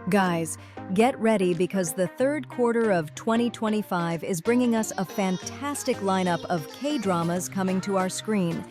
Guys, get ready because the third quarter of 2025 is bringing us a fantastic lineup of K-dramas coming to our screen.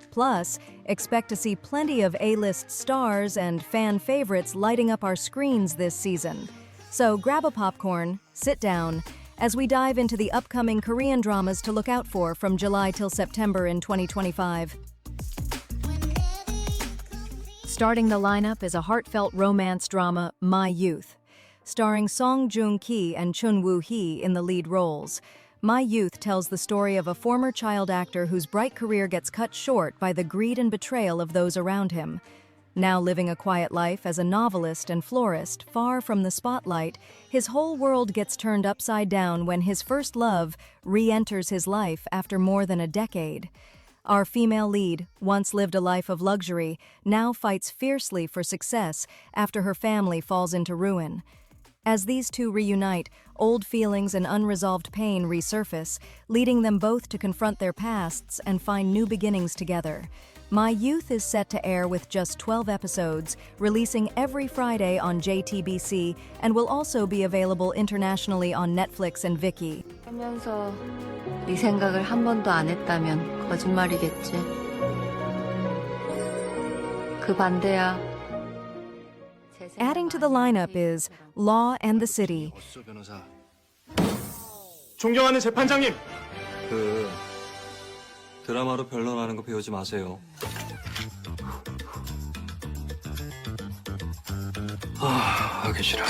Plus, expect to see plenty of A-list stars and fan favorites lighting up our screens this season. So grab a popcorn, sit down, as we dive into the upcoming Korean dramas to look out for from July till September in 2025. Starting the lineup is a heartfelt romance drama, My Youth. Starring Song Joong-ki and Chun Woo-hee in the lead roles, My Youth tells the story of a former child actor whose bright career gets cut short by the greed and betrayal of those around him. Now living a quiet life as a novelist and florist, far from the spotlight, his whole world gets turned upside down when his first love re-enters his life after more than a decade. Our female lead, once lived a life of luxury, now fights fiercely for success after her family falls into ruin. As these two reunite, old feelings and unresolved pain resurface, leading them both to confront their pasts and find new beginnings together. My Youth is set to air with just 12 episodes, releasing every Friday on JTBC, and will also be available internationally on Netflix and Viki. 하면서 네 생각을 한 번도 안 했다면 거짓말이겠지. 그 반대야. Adding to the lineup is Law and the City. 존경하는 재판장님! 드라마로 변론하는 거 배우지 마세요. 하기 싫어.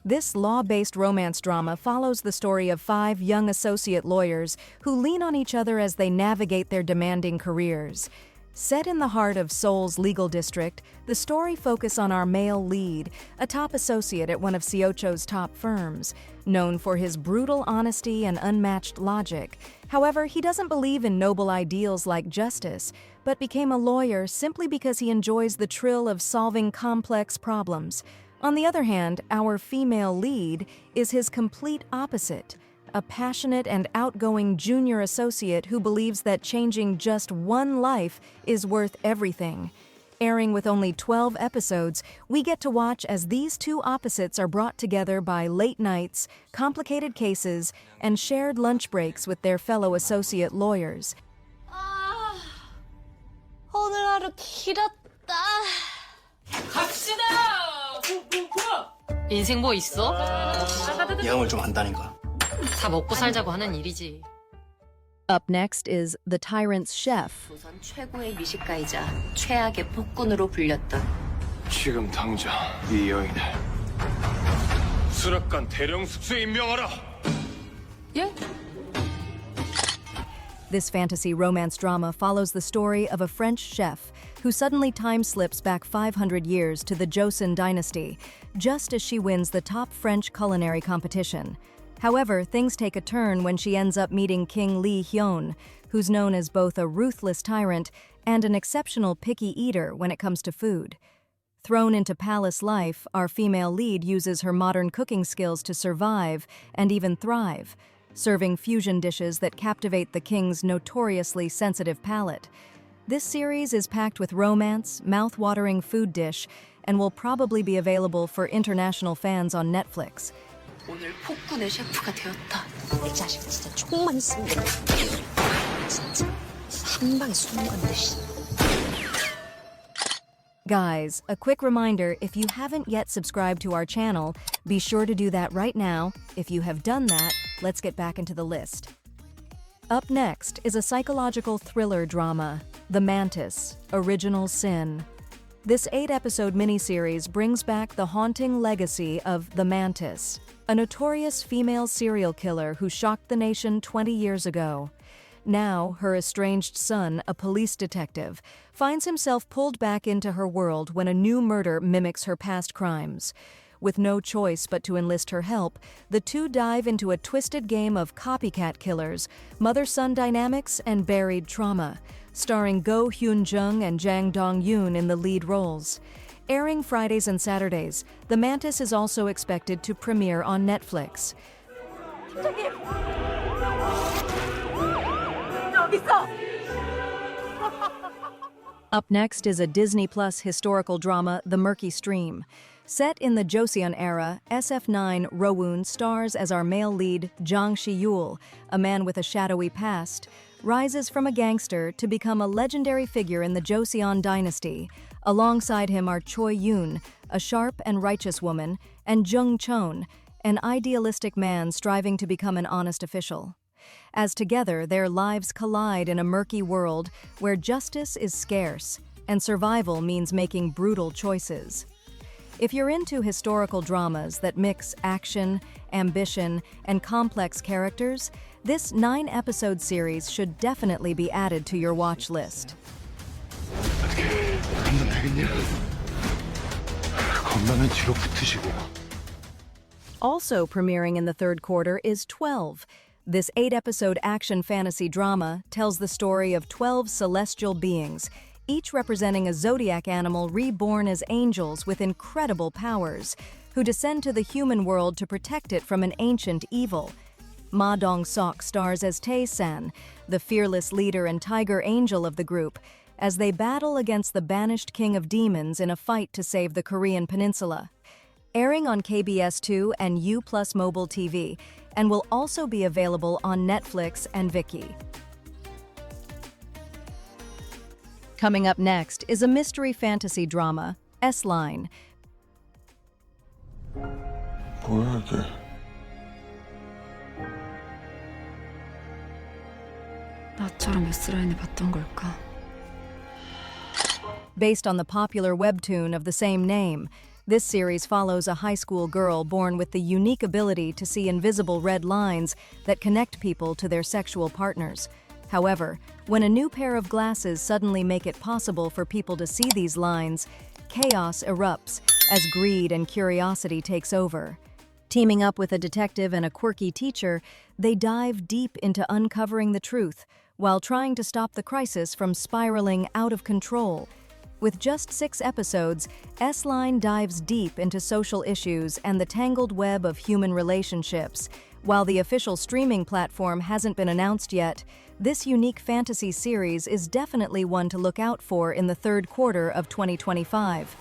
This law-based romance drama follows the story of 5 young associate lawyers who lean on each other as they navigate their demanding careers. Set in the heart of Seoul's legal district, the story focuses on our male lead, a top associate at one of Seocho's top firms. Known for his brutal honesty and unmatched logic. However, he doesn't believe in noble ideals like justice, but became a lawyer simply because he enjoys the thrill of solving complex problems. On the other hand, our female lead is his complete opposite. A passionate and outgoing junior associate who believes that changing just one life is worth everything. Airing with only 12 episodes, we get to watch as these two opposites are brought together by late nights, complicated cases, and shared lunch breaks with their fellow associate lawyers. 오늘 하루 길었다. 갑시다! 인생 뭐 있어? 예감을 좀 안다니까. 다 먹고 살자고 하는 일이지. Up next is The Tyrant's Chef. 조선 최고의 미식가이자 최악의 폭군으로 불렸던 지금 당장 이 여인을 수락관 대령 숙소에 임명하라! 예? This fantasy romance drama follows the story of a French chef who suddenly time slips back 500 years to the Joseon dynasty, just as she wins the top French culinary competition. However, things take a turn when she ends up meeting King Lee Hyun, who's known as both a ruthless tyrant and an exceptional picky eater when it comes to food. Thrown into palace life, our female lead uses her modern cooking skills to survive and even thrive, serving fusion dishes that captivate the king's notoriously sensitive palate. This series is packed with romance, mouth-watering food dish, and will probably be available for international fans on Netflix. 오늘 폭군의 셰프가 되었다. 이 자식 진짜 총만 있으면 진짜 한 방에 쏘는 건데. Guys, a quick reminder, if you haven't yet subscribed to our channel, be sure to do that right now. If you have done that, let's get back into the list. Up next is a psychological thriller drama, The Mantis Original Sin. This 8-episode miniseries brings back the haunting legacy of the Mantis, a notorious female serial killer who shocked the nation 20 years ago. Now, her estranged son, a police detective, finds himself pulled back into her world when a new murder mimics her past crimes. With no choice but to enlist her help, the two dive into a twisted game of copycat killers, mother-son dynamics, and buried trauma, starring Go Hyun-jung and Jang Dong-yoon in the lead roles. Airing Fridays and Saturdays, The Mantis is also expected to premiere on Netflix. Up next is a Disney Plus historical drama, The Murky Stream. Set in the Joseon era, SF9 Rowoon stars as our male lead, Jong Si-yul, a man with a shadowy past, rises from a gangster to become a legendary figure in the Joseon dynasty. Alongside him are Choi Yoon, a sharp and righteous woman, and Jung Chon, an idealistic man striving to become an honest official. As together, their lives collide in a murky world where justice is scarce and survival means making brutal choices. If you're into historical dramas that mix action, ambition, and complex characters, this 9-episode series should definitely be added to your watch list. Also premiering in the third quarter is 12. This 8-episode action fantasy drama tells the story of 12 celestial beings, each representing a zodiac animal reborn as angels with incredible powers, who descend to the human world to protect it from an ancient evil. Ma Dong-seok stars as Tae-san, the fearless leader and tiger angel of the group, as they battle against the banished king of demons in a fight to save the Korean peninsula. Airing on KBS2 and U+ Mobile TV, and will also be available on Netflix and Viki. Coming up next is a mystery fantasy drama, S-Line. 나처럼 S라인을 봤던 걸까? Based on the popular webtoon of the same name, this series follows a high school girl born with the unique ability to see invisible red lines that connect people to their sexual partners. However, when a new pair of glasses suddenly make it possible for people to see these lines, chaos erupts as greed and curiosity takes over. Teaming up with a detective and a quirky teacher, they dive deep into uncovering the truth while trying to stop the crisis from spiraling out of control. With just 6 episodes, S-Line dives deep into social issues and the tangled web of human relationships. While the official streaming platform hasn't been announced yet, this unique fantasy series is definitely one to look out for in the third quarter of 2025.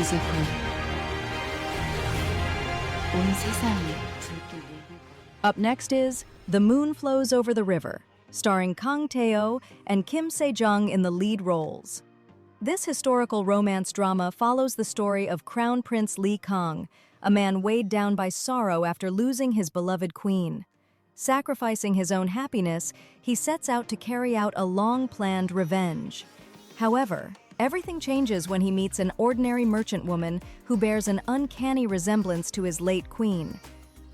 이제부터 온 세상이 붉게 물들 거야. Up next is The Moon Flows Over the River, starring Kang Tae-oh and Kim Se-jung in the lead roles. This historical romance drama follows the story of Crown Prince Lee Kang, a man weighed down by sorrow after losing his beloved queen. Sacrificing his own happiness, he sets out to carry out a long-planned revenge. However, everything changes when he meets an ordinary merchant woman who bears an uncanny resemblance to his late queen.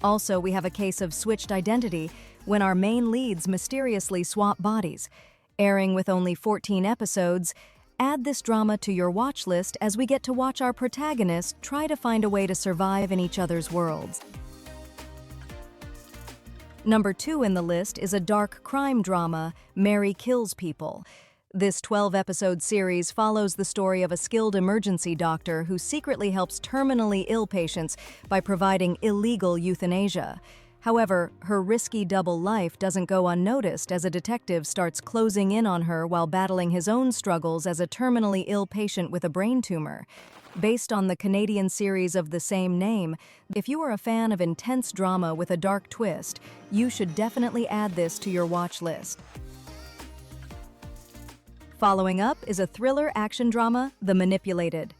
Also, we have a case of switched identity when our main leads mysteriously swap bodies. Airing with only 14 episodes, add this drama to your watch list as we get to watch our protagonists try to find a way to survive in each other's worlds. Number 2 in the list is a dark crime drama, Mary Kills People. This 12-episode series follows the story of a skilled emergency doctor who secretly helps terminally ill patients by providing illegal euthanasia. However, her risky double life doesn't go unnoticed as a detective starts closing in on her while battling his own struggles as a terminally ill patient with a brain tumor. Based on the Canadian series of the same name, if you are a fan of intense drama with a dark twist, you should definitely add this to your watch list. Following up is a thriller action drama, The Manipulated.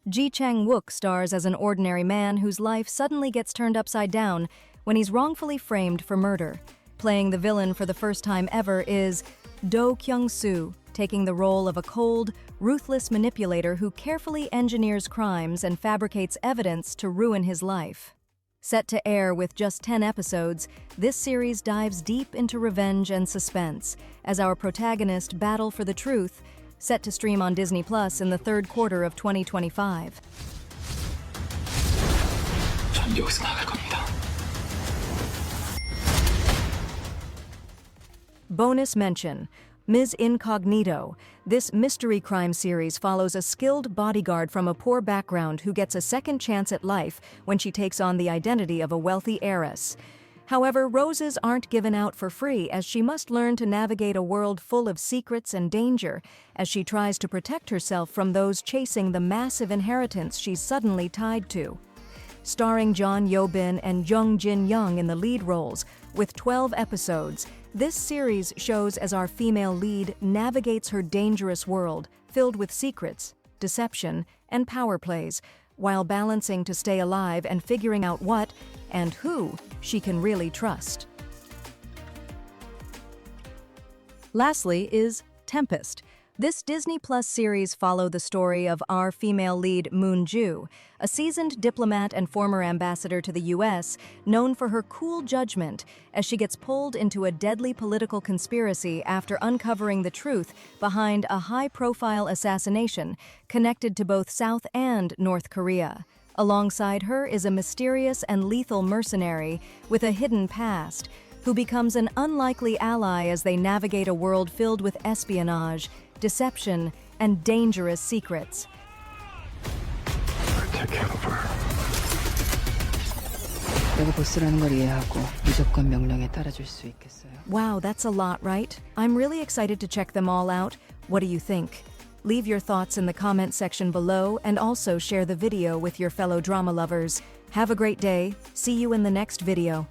Jichangwook stars as an ordinary man whose life suddenly gets turned upside down when he's wrongfully framed for murder. Playing the villain for the first time ever is Do Kyung-soo, taking the role of a cold, ruthless manipulator who carefully engineers crimes and fabricates evidence to ruin his life. Set to air with just 10 episodes, this series dives deep into revenge and suspense as our protagonists battle for the truth, set to stream on Disney Plus in the third quarter of 2025. 전 여기서 나갈 겁니다. Bonus mention, Ms. Incognito. This mystery crime series follows a skilled bodyguard from a poor background who gets a second chance at life when she takes on the identity of a wealthy heiress. However, roses aren't given out for free, as she must learn to navigate a world full of secrets and danger as she tries to protect herself from those chasing the massive inheritance she's suddenly tied to. Starring John Yo-bin and Jung Jin-young in the lead roles, with 12 episodes, this series shows as our female lead navigates her dangerous world filled with secrets, deception, and power plays, while balancing to stay alive and figuring out what and who she can really trust. Lastly is Tempest. This Disney Plus series follows the story of our female lead Moon-ju, a seasoned diplomat and former ambassador to the US, known for her cool judgment as she gets pulled into a deadly political conspiracy after uncovering the truth behind a high-profile assassination connected to both South and North Korea. Alongside her is a mysterious and lethal mercenary with a hidden past, who becomes an unlikely ally as they navigate a world filled with espionage, deception, and dangerous secrets. Take care of her. 내가 보스라는 걸 이해하고 무조건 명령에 따라줄 수 있겠어요? Wow, that's a lot, right? I'm really excited to check them all out. What do you think? Leave your thoughts in the comment section below and also share the video with your fellow drama lovers. Have a great day. See you in the next video.